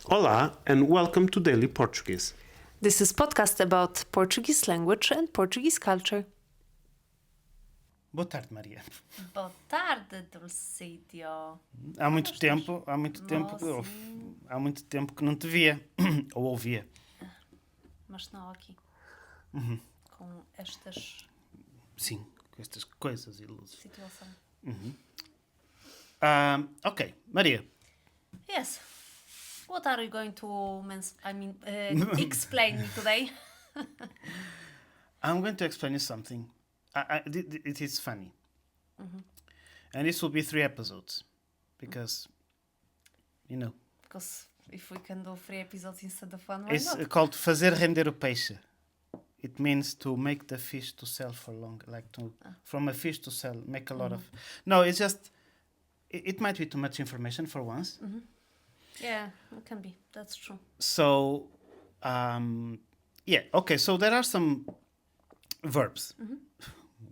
Olá and welcome to Daily Portuguese. This is podcast about Portuguese language and Portuguese culture. Boa tarde, Maria. Boa tarde, Dulcídio. Há muito tempo que não te via ou ouvia. Mas não aqui. Com estas Sim, com estas coisas e luzes. situação. Ok, Maria. Yes. What are you going to explain me today? I'm going to explain you something. It is funny. And this will be 3 episodes. Because, Because if we can do 3 episodes instead of 1, why it's not? called fazer render o peixe. It means to make the fish to sell for long. Like from a fish to sell, make a lot of... No, it's just... It might be too much information for once. Yeah, it can be. That's true. So, okay. So there are some verbs.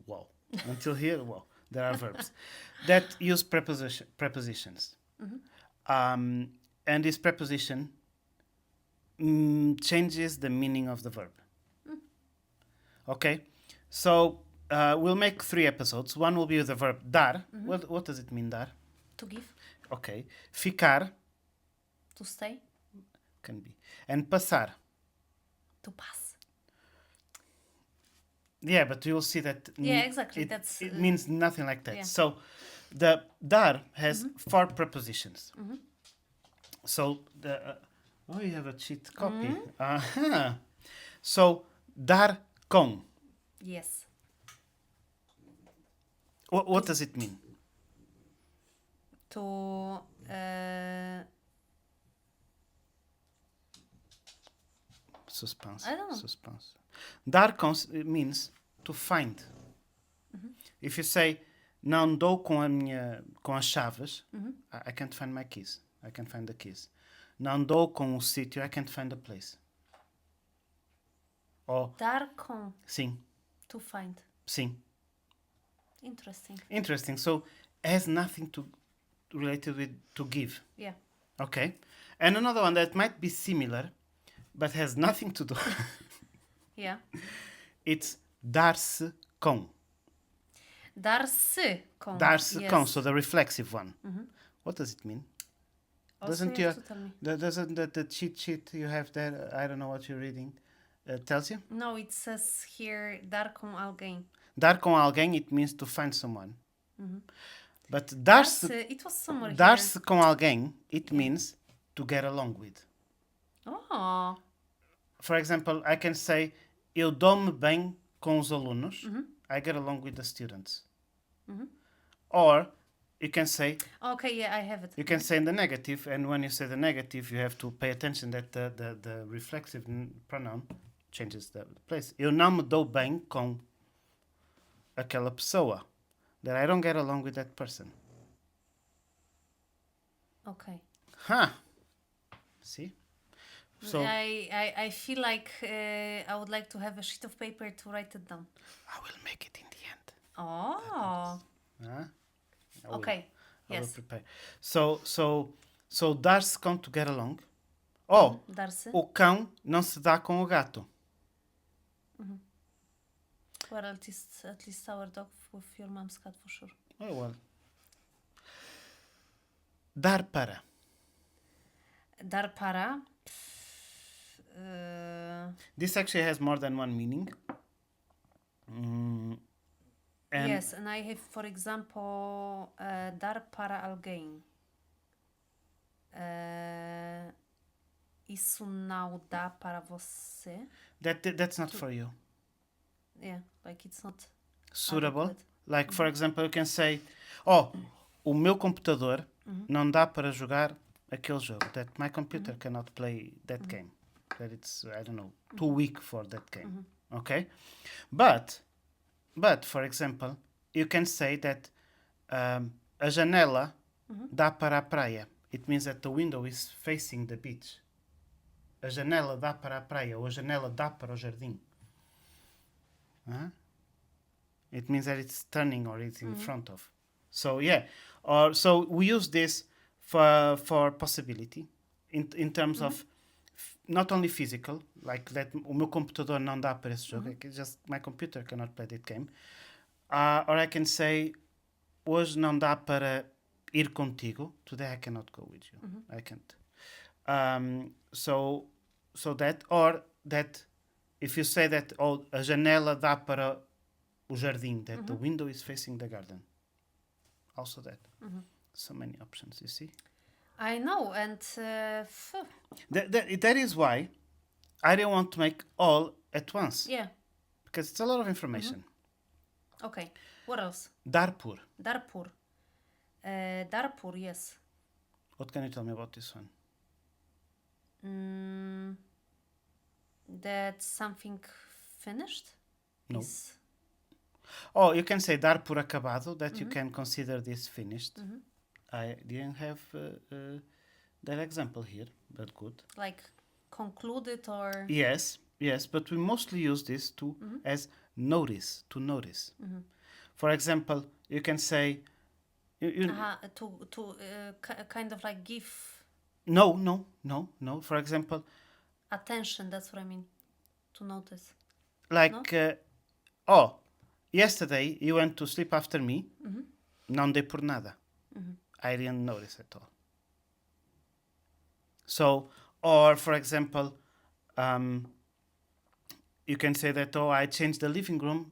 Wow. Until here, wow. There are verbs that use prepositions. And this preposition changes the meaning of the verb. Okay? So, we'll make 3 episodes. One will be with the verb dar. What does it mean, dar? To give, Okay. Ficar to stay, can be. And passar. to pass. Yeah, but you'll see that Yeah, exactly. it means nothing like that. Yeah. So the dar has 4 prepositions. So you have a cheat copy. So dar com. Yes. What does it mean? To Suspense. I don't know. Suspense. Dar com means to find. If you say não dou com as chaves, I can't find my keys. I can't find the keys. Não dou com o sítio, I can't find the place. Or dar com, sim, to find. sim. Interesting. Interesting. So has nothing to related with to give. Yeah. Okay. And another one that might be similar, but has nothing to do. Yeah. It's dar-se com. Dar-se com. Dar-se Yes. com. So the reflexive one. What does it mean? Also Doesn't you your have to tell me. doesn't the cheat sheet you have there? I don't know what you're reading. Tells you. No, it says here dar com alguém. Dar com alguém, it means to find someone. But dar-se It was somewhere dar-se com alguém, it means to get along with. here. Oh. For example, I can say eu dou-me bem com os alunos. I get along with the students. Or you can say Okay, yeah, I have it. you can say in the negative, and when you say the negative, you have to pay attention that the reflexive pronoun changes the place. Eu não me dou bem com aquela pessoa. That I don't get along with that person. Okay. Huh. See? So I feel like I would like to have a sheet of paper to write it down. I will make it in the end. Oh. Huh? I will- Okay. I will Yes. prepare. So dar-se com to get along. Oh, Dar-se. o cão não se dá com o gato. Well, at least our dog with your mom's cat for sure. Oh, well. Dar para. Dar para. This actually has more than one meaning. And Yes, and I have, for example, dar para alguém. Isso não dá para você. that's not for you. Yeah, like it's not Suitable. adequate. Like, for example, you can say, oh, o meu computador não dá para jogar aquele jogo. That my computer cannot play that game. That it's, I don't know, too weak for that game. Okay? But, for example, you can say that a janela dá para a praia. It means that the window is facing the beach. A janela dá para a praia, ou a janela dá para o jardim. Huh? It means that it's turning or it's in front of. So yeah, or so we use this for possibility in terms of not only physical, like that o meu computador não dá para esse jogo, it's just my computer cannot play that game. Or I can say, hoje não dá para ir contigo. Today I cannot go with you. I can't. So that, or that, if you say that, oh, a janela dá para o jardim, that the window is facing the garden. Also that. So many options, you see? I know, and That is why I don't want to make all at once. yeah. Because it's a lot of information. Okay. What else? Darpur. Darpur. Darpur, yes. What can you tell me about this one? That's something finished? No. Is- Oh, you can say dar por acabado, that you can consider this finished. I didn't have that example here, but good. like concluded or Yes, but we mostly use this as notice, to notice. For example, you can say, kind of like give no. For example, attention. That's what I mean. To notice. like, oh, yesterday you went to sleep after me, não dei por nada. I didn't notice at all. So, or for example, you can say that, oh, I changed the living room,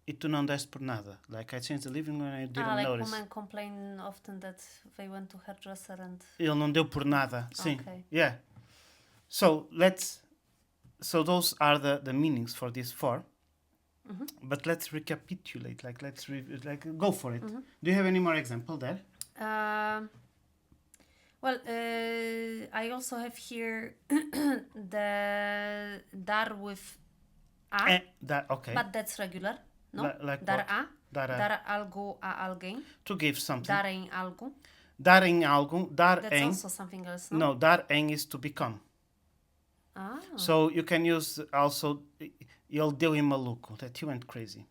e tu não deste por nada. Like, I changed the living room and I didn't Like notice. women complain often that they went to hairdresser and Ele não deu por nada. Sim. Okay. Yeah. So, those are the meanings for these four. But let's recapitulate. Like, go for it. Do you have any more example there? I also have here the dar with a, Okay. but that's regular. No, Like dar what? a, Dar a. dar algo a alguém, To give something. darem algo. Dar em algo. Dar That's em. also something else. No. No, dar em is to become. Ah. So you can use also, ele deu em maluco, that he went crazy.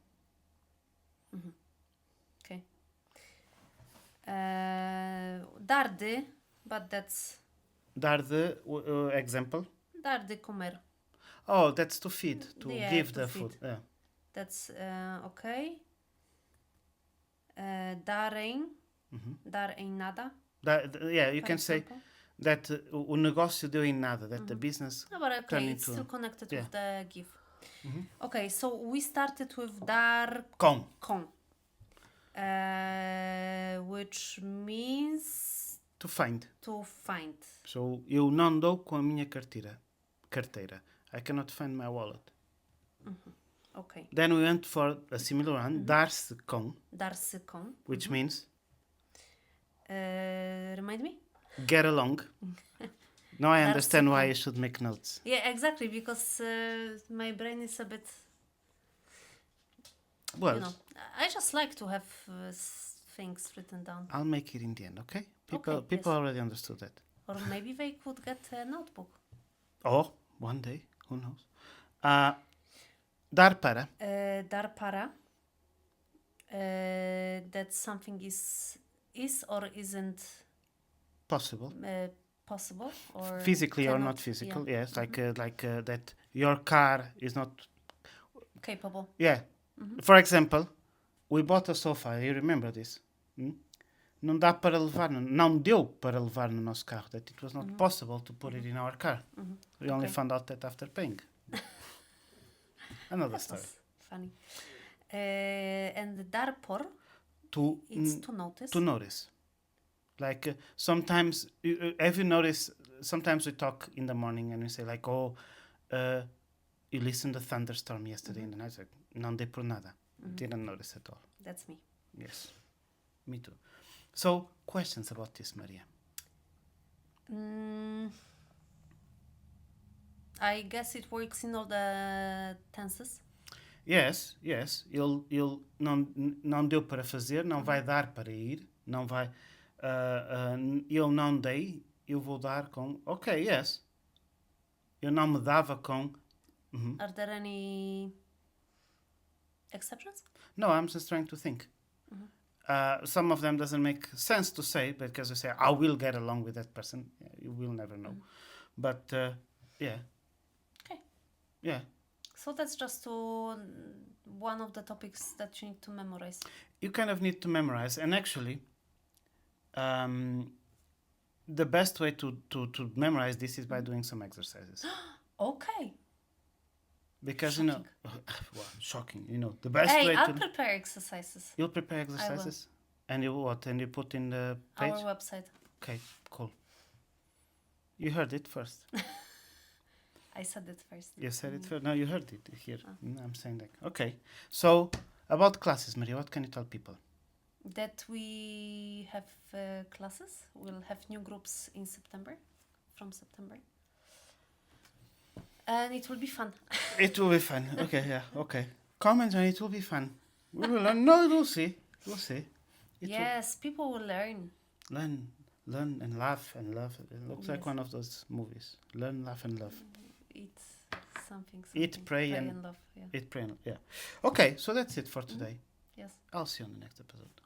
Okay. Dar de, but that's Dar de, example. dar de comer. Oh, that's to feed, to Yeah, give to the feed. food. Yeah. That's okay. Darem, dar em nada. Yeah, you for can say example. that o negócio deu em nada, that the business No, but okay, turned it's into... still connected yeah. with the give. Okay, so we started with dar Com. com, which means To find. to find. So, eu não dou com a minha carteira. I cannot find my wallet. Okay, Then we went for a similar one, dar-se com, dar-se com. which means Remind me? get along. Now I Dar-se understand why com. you should make notes. Yeah, exactly, because my brain is a bit, Well, you know, I just like to have things written down. I'll make it in the end, okay? People Okay, yes. already understood that. Or maybe they could get a notebook. Oh, one day, who knows? Dar para. Dar para. That something is or isn't Possible. possible or Physically or cannot- not physical, yeah, yes. Like that your car is not... capable. Yeah. For example, we bought a sofa. You remember this? Não dá para levar, não deu para levar no nosso carro. That it was not possible to put it in our car. We only Okay. found out that after paying. Another That story. was funny. And dar por, To it's to notice. to notice. Like sometimes, have you noticed? Sometimes we talk in the morning and we say like, "Oh, you listened to thunderstorm yesterday in the night." Like, não dei por nada. Didn't notice at all. That's me. Yes, me too. So, questions about this, Maria? I guess it works in all the tenses. Yes. Ele não deu para fazer, não vai dar para ir, não vai. Eu não dei, eu vou dar com. Ok, yes. Eu não me dava com. Are there any exceptions? No, I'm just trying to think. Some of them doesn't make sense to say because you say, I will get along with that person. Yeah, you will never know. But yeah. Okay. Yeah. So that's just one of the topics that you need to memorize. You kind of need to memorize. And actually, the best way to memorize this is by doing some exercises. Okay. Because, Shocking. well, shocking. The best Hey, way I'll to... prepare exercises. You'll prepare exercises? And you what? And you put in the page? Our website. Okay, cool. You heard it first. I said it first. You said it first. No, you heard it here. I'm saying that. Okay. So, about classes, Maria, what can you tell people? That we have classes. We'll have new groups in September, from September. And it will be fun. It will be fun. Okay, yeah, okay. Comment and it will be fun. We will learn. No, we'll see. We'll see. Yes, people will learn. Learn and laugh and love. It looks like Yes. one of those movies. Learn, laugh and love. Eat something. Eat, pray and- love. Yeah. Eat, pray, and yeah. Okay, so that's it for today. Yes. I'll see you on the next episode.